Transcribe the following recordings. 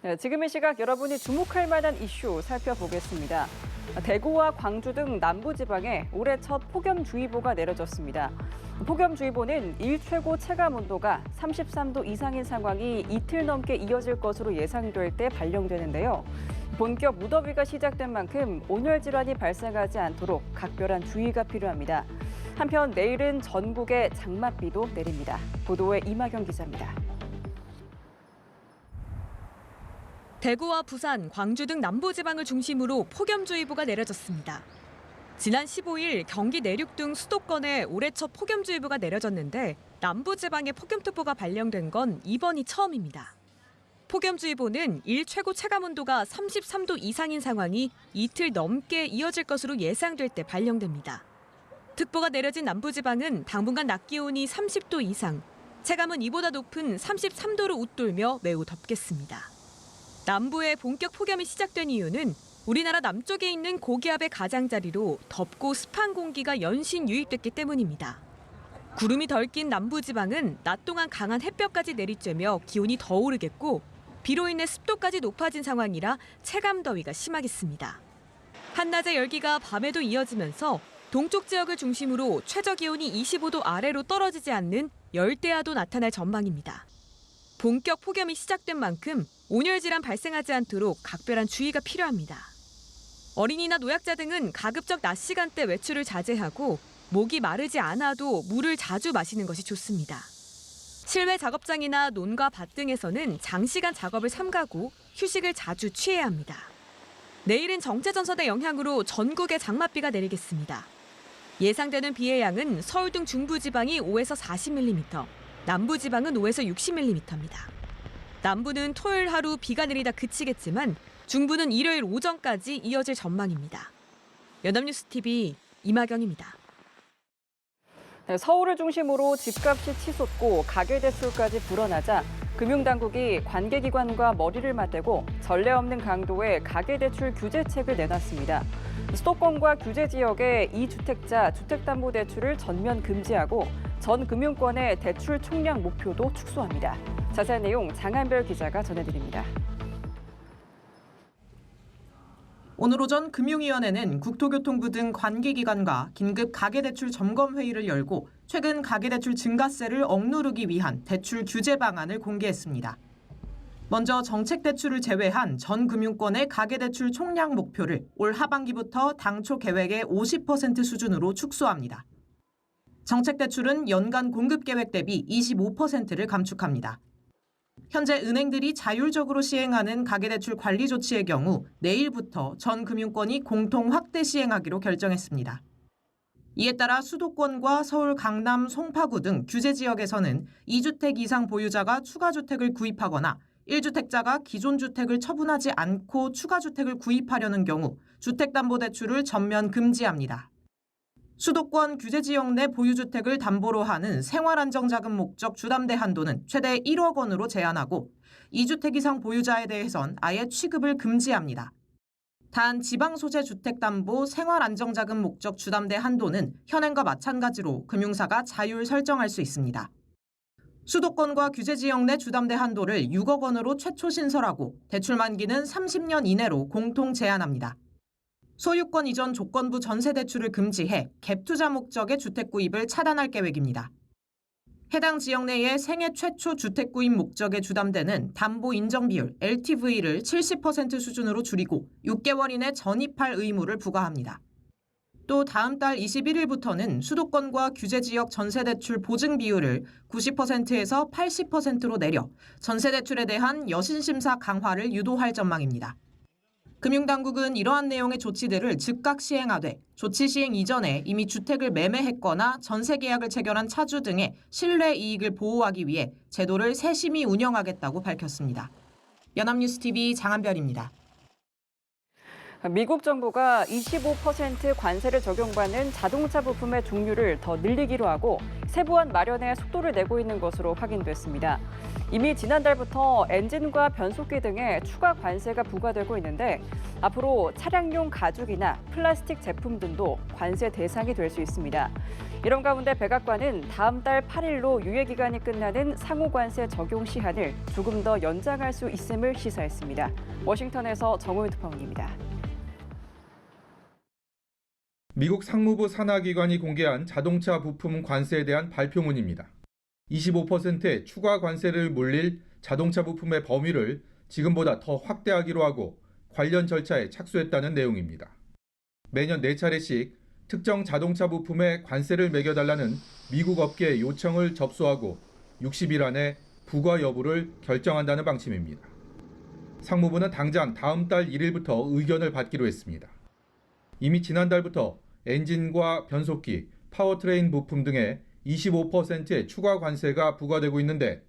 네, 지금 이 시각 여러분이 주목할 만한 이슈 살펴보겠습니다. 대구와 광주 등 남부지방에 올해 첫 폭염주의보가 내려졌습니다. 폭염주의보는 일 최고 체감 온도가 33도 이상인 상황이 이틀 넘게 이어질 것으로 예상될 때 발령되는데요. 본격 무더위가 시작된 만큼 온열 질환이 발생하지 않도록 각별한 주의가 필요합니다. 한편 내일은 전국에 장맛비도 내립니다. 보도에 이마경 기자입니다. 대구와 부산, 광주 등 남부지방을 중심으로 폭염주의보가 내려졌습니다. 지난 15일 경기 내륙 등 수도권에 올해 첫 폭염주의보가 내려졌는데 남부지방에 폭염특보가 발령된 건 이번이 처음입니다. 폭염주의보는 일 최고 체감온도가 33도 이상인 상황이 이틀 넘게 이어질 것으로 예상될 때 발령됩니다. 특보가 내려진 남부지방은 당분간 낮 기온이 30도 이상, 체감은 이보다 높은 33도로 웃돌며 매우 덥겠습니다. 남부의 본격 폭염이 시작된 이유는 우리나라 남쪽에 있는 고기압의 가장자리로 덥고 습한 공기가 연신 유입됐기 때문입니다. 구름이 덜 낀 남부지방은 낮 동안 강한 햇볕까지 내리쬐며 기온이 더 오르겠고 비로 인해 습도까지 높아진 상황이라 체감 더위가 심하겠습니다. 한낮의 열기가 밤에도 이어지면서 동쪽 지역을 중심으로 최저 기온이 25도 아래로 떨어지지 않는 열대야도 나타날 전망입니다. 본격 폭염이 시작된 만큼 온열 질환 발생하지 않도록 각별한 주의가 필요합니다. 어린이나 노약자 등은 가급적 낮 시간대 외출을 자제하고 목이 마르지 않아도 물을 자주 마시는 것이 좋습니다. 실외 작업장이나 논과 밭 등에서는 장시간 작업을 삼가고 휴식을 자주 취해야 합니다. 내일은 정체전선의 영향으로 전국에 장맛비가 내리겠습니다. 예상되는 비의 양은 서울 등 중부지방이 5에서 40mm, 남부지방은 5에서 60mm입니다. 남부는 토요일 하루 비가 내리다 그치겠지만 중부는 일요일 오전까지 이어질 전망입니다. 연합뉴스TV 이마경입니다. 네, 서울을 중심으로 집값이 치솟고 가계대출까지 불어나자 금융당국이 관계기관과 머리를 맞대고 전례 없는 강도의 가계대출 규제책을 내놨습니다. 수도권과 규제 지역의 2주택자 주택담보대출을 전면 금지하고 전 금융권의 대출 총량 목표도 축소합니다. 자세한 내용 장한별 기자가 전해드립니다. 오늘 오전 금융위원회는 국토교통부 등 관계기관과 긴급 가계대출 점검회의를 열고 최근 가계대출 증가세를 억누르기 위한 대출 규제 방안을 공개했습니다. 먼저 정책대출을 제외한 전 금융권의 가계대출 총량 목표를 올 하반기부터 당초 계획의 50% 수준으로 축소합니다. 정책대출은 연간 공급계획 대비 25%를 감축합니다. 현재 은행들이 자율적으로 시행하는 가계대출 관리 조치의 경우 내일부터 전 금융권이 공통 확대 시행하기로 결정했습니다. 이에 따라 수도권과 서울, 강남, 송파구 등 규제 지역에서는 2주택 이상 보유자가 추가 주택을 구입하거나 1주택자가 기존 주택을 처분하지 않고 추가 주택을 구입하려는 경우 주택담보대출을 전면 금지합니다. 수도권 규제 지역 내 보유주택을 담보로 하는 생활안정자금 목적 주담대 한도는 최대 1억 원으로 제한하고 2주택 이상 보유자에 대해선 아예 취급을 금지합니다. 단 지방 소재 주택담보 생활안정자금 목적 주담대 한도는 현행과 마찬가지로 금융사가 자율 설정할 수 있습니다. 수도권과 규제 지역 내 주담대 한도를 6억 원으로 최초 신설하고 대출 만기는 30년 이내로 공통 제한합니다. 소유권 이전 조건부 전세 대출을 금지해 갭 투자 목적의 주택 구입을 차단할 계획입니다. 해당 지역 내의 생애 최초 주택 구입 목적의 주담대는 담보 인정 비율 LTV를 70% 수준으로 줄이고 6개월 이내 전입할 의무를 부과합니다. 또 다음 달 21일부터는 수도권과 규제 지역 전세 대출 보증 비율을 90%에서 80%로 내려 전세 대출에 대한 여신 심사 강화를 유도할 전망입니다. 금융당국은 이러한 내용의 조치들을 즉각 시행하되 조치 시행 이전에 이미 주택을 매매했거나 전세 계약을 체결한 차주 등의 실내 이익을 보호하기 위해 제도를 세심히 운영하겠다고 밝혔습니다. 연합뉴스TV 장한별입니다. 미국 정부가 25% 관세를 적용받는 자동차 부품의 종류를 더 늘리기로 하고 세부안 마련에 속도를 내고 있는 것으로 확인됐습니다. 이미 지난달부터 엔진과 변속기 등에 추가 관세가 부과되고 있는데 앞으로 차량용 가죽이나 플라스틱 제품 등도 관세 대상이 될 수 있습니다. 이런 가운데 백악관은 다음 달 8일로 유예기간이 끝나는 상호관세 적용 시한을 조금 더 연장할 수 있음을 시사했습니다. 워싱턴에서 정호윤 특파원입니다. 미국 상무부 산하기관이 공개한 자동차 부품 관세에 대한 발표문입니다. 25%의 추가 관세를 물릴 자동차 부품의 범위를 지금보다 더 확대하기로 하고 관련 절차에 착수했다는 내용입니다. 매년 4차례씩 특정 자동차 부품에 관세를 매겨달라는 미국 업계의 요청을 접수하고 60일 안에 부과 여부를 결정한다는 방침입니다. 상무부는 당장 다음 달 1일부터 의견을 받기로 했습니다. 이미 지난달부터 엔진과 변속기, 파워트레인 부품 등에 25%의 추가 관세가 부과되고 있는데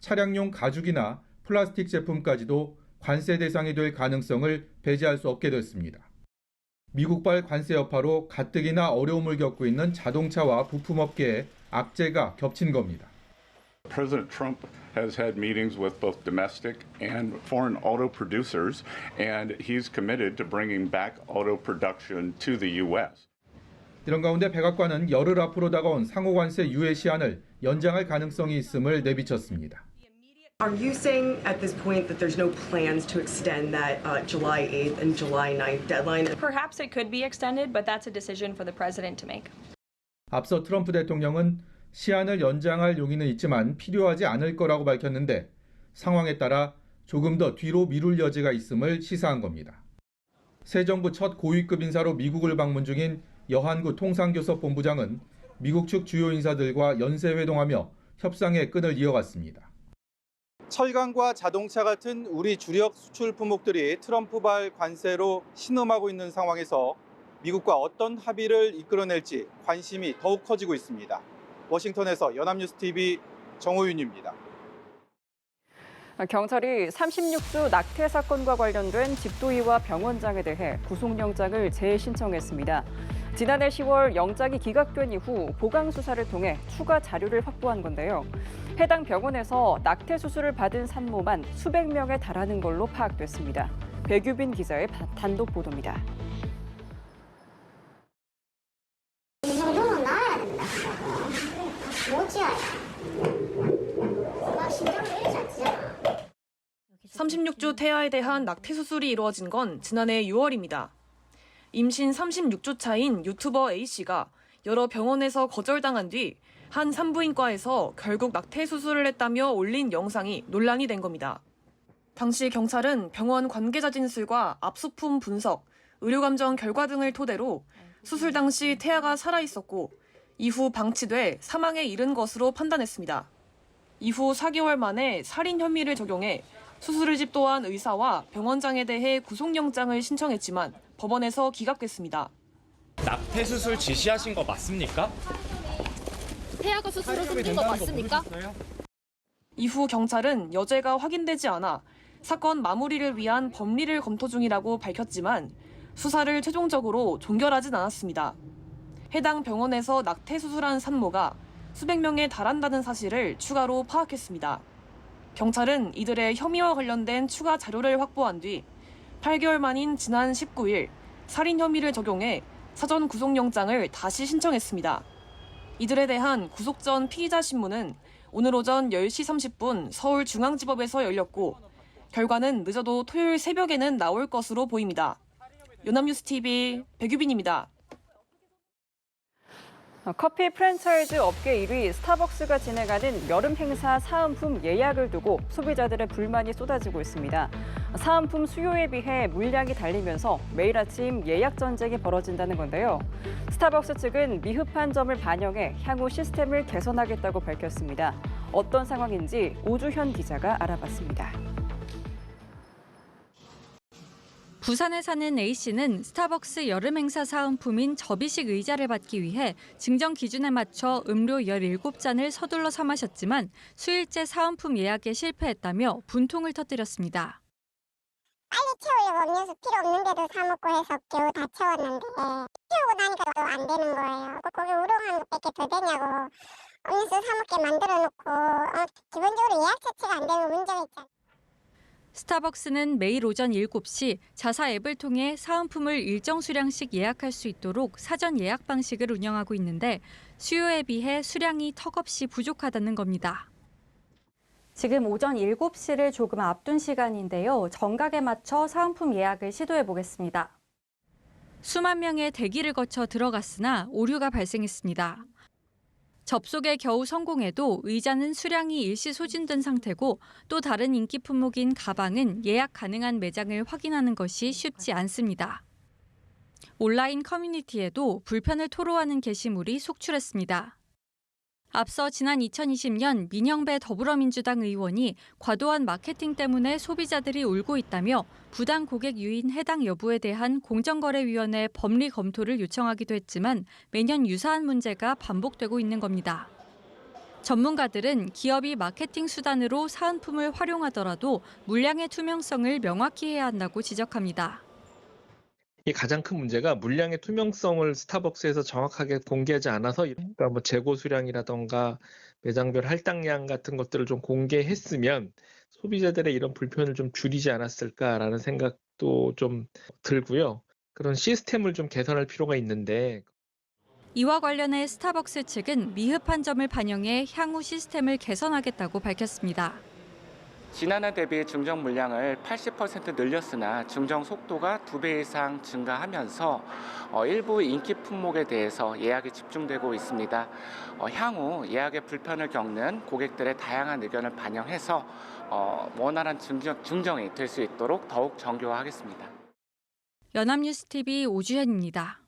차량용 가죽이나 플라스틱 제품까지도 관세 대상이 될 가능성을 배제할 수 없게 됐습니다. 미국발 관세 여파로 가뜩이나 어려움을 겪고 있는 자동차와 부품업계의 악재가 겹친 겁니다. President Trump has had meetings with both domestic and foreign auto producers, and he's committed to bringing back auto production to the U.S. 이런 가운데 백악관은 열흘 앞으로 다가온 상호관세 유예 시한을 연장할 가능성이 있음을 내비쳤습니다. Are you saying at this point that there's no plans to extend that July 8th and July 9th deadline? Perhaps it could be extended, but that's a decision for the president to make. 앞서 트럼프 대통령은 시한을 연장할 용의는 있지만 필요하지 않을 거라고 밝혔는데 상황에 따라 조금 더 뒤로 미룰 여지가 있음을 시사한 겁니다. 새 정부 첫 고위급 인사로 미국을 방문 중인 여한구 통상교섭 본부장은 미국 측 주요 인사들과 연쇄회동하며 협상의 끈을 이어갔습니다. 철강과 자동차 같은 우리 주력 수출 품목들이 트럼프발 관세로 신음하고 있는 상황에서 미국과 어떤 합의를 이끌어낼지 관심이 더욱 커지고 있습니다. 워싱턴에서 연합뉴스TV 정호윤입니다. 경찰이 36주 낙태 사건과 관련된 집도의와 병원장에 대해 구속영장을 재신청했습니다. 지난해 10월 영장이 기각된 이후 보강 수사를 통해 추가 자료를 확보한 건데요. 해당 병원에서 낙태 수술을 받은 산모만 수백 명에 달하는 걸로 파악됐습니다. 백유빈 기자의 단독 보도입니다. 이 정도는 나아야 된다. 못지어야. 막 심장을 이렇게 안 뛰잖아. 36주 태아에 대한 낙태 수술이 이루어진 건 지난해 6월입니다. 임신 36주 차인 유튜버 A씨가 여러 병원에서 거절당한 뒤 한 산부인과에서 결국 낙태 수술을 했다며 올린 영상이 논란이 된 겁니다. 당시 경찰은 병원 관계자 진술과 압수품 분석, 의료감정 결과 등을 토대로 수술 당시 태아가 살아있었고 이후 방치돼 사망에 이른 것으로 판단했습니다. 이후 4개월 만에 살인 혐의를 적용해 수술을 집도한 의사와 병원장에 대해 구속영장을 신청했지만 법원에서 기각됐습니다. 낙태 수술 지시하신 거 맞습니까? 태아가 수술을 숨긴 거 맞습니까? 이후 경찰은 여죄가 확인되지 않아 사건 마무리를 위한 법리를 검토 중이라고 밝혔지만 수사를 최종적으로 종결하진 않았습니다. 해당 병원에서 낙태 수술한 산모가 수백 명에 달한다는 사실을 추가로 파악했습니다. 경찰은 이들의 혐의와 관련된 추가 자료를 확보한 뒤 8개월 만인 지난 19일 살인 혐의를 적용해 사전 구속영장을 다시 신청했습니다. 이들에 대한 구속 전 피의자 신문은 오늘 오전 10시 30분 서울중앙지법에서 열렸고 결과는 늦어도 토요일 새벽에는 나올 것으로 보입니다. 연합뉴스TV 백유빈입니다. 커피 프랜차이즈 업계 1위 스타벅스가 진행하는 여름 행사 사은품 예약을 두고 소비자들의 불만이 쏟아지고 있습니다. 사은품 수요에 비해 물량이 달리면서 매일 아침 예약 전쟁이 벌어진다는 건데요. 스타벅스 측은 미흡한 점을 반영해 향후 시스템을 개선하겠다고 밝혔습니다. 어떤 상황인지 오주현 기자가 알아봤습니다. 부산에 사는 A씨는 스타벅스 여름 행사 사은품인 접이식 의자를 받기 위해 증정 기준에 맞춰 음료 17잔을 서둘러 사 마셨지만 수일째 사은품 예약에 실패했다며 분통을 터뜨렸습니다. 빨리 채우려고 음료수 필요 없는데도 사 먹고 해서 겨우 다 채웠는데 채우고 나니까 또 안 되는 거예요. 거기 우롱한 것밖에 더 되냐고. 음료수 사 먹게 만들어 놓고 기본적으로 예약 자체가 안 되는 문제가 있잖아요. 스타벅스는 매일 오전 7시 자사 앱을 통해 사은품을 일정 수량씩 예약할 수 있도록 사전 예약 방식을 운영하고 있는데 수요에 비해 수량이 턱없이 부족하다는 겁니다. 지금 오전 7시를 조금 앞둔 시간인데요. 정각에 맞춰 사은품 예약을 시도해 보겠습니다. 수만 명의 대기를 거쳐 들어갔으나 오류가 발생했습니다. 접속에 겨우 성공해도 의자는 수량이 일시 소진된 상태고 또 다른 인기 품목인 가방은 예약 가능한 매장을 확인하는 것이 쉽지 않습니다. 온라인 커뮤니티에도 불편을 토로하는 게시물이 속출했습니다. 앞서 지난 2020년 민영배 더불어민주당 의원이 과도한 마케팅 때문에 소비자들이 울고 있다며 부당 고객 유인 해당 여부에 대한 공정거래위원회 법리 검토를 요청하기도 했지만 매년 유사한 문제가 반복되고 있는 겁니다. 전문가들은 기업이 마케팅 수단으로 사은품을 활용하더라도 물량의 투명성을 명확히 해야 한다고 지적합니다. 이 가장 큰 문제가 물량의 투명성을 스타벅스에서 정확하게 공개하지 않아서 그러니까 뭐 재고 수량이라던가 매장별 할당량 같은 것들을 좀 공개했으면 소비자들의 이런 불편을 좀 줄이지 않았을까라는 생각도 좀 들고요. 그런 시스템을 좀 개선할 필요가 있는데 이와 관련해 스타벅스 측은 미흡한 점을 반영해 향후 시스템을 개선하겠다고 밝혔습니다. 지난해 대비 증정 물량을 80% 늘렸으나 증정 속도가 2배 이상 증가하면서 일부 인기 품목에 대해서 예약이 집중되고 있습니다. 향후 예약에 불편을 겪는 고객들의 다양한 의견을 반영해서 원활한 증정이 될 수 있도록 더욱 정교화하겠습니다. 연합뉴스TV 오주현입니다.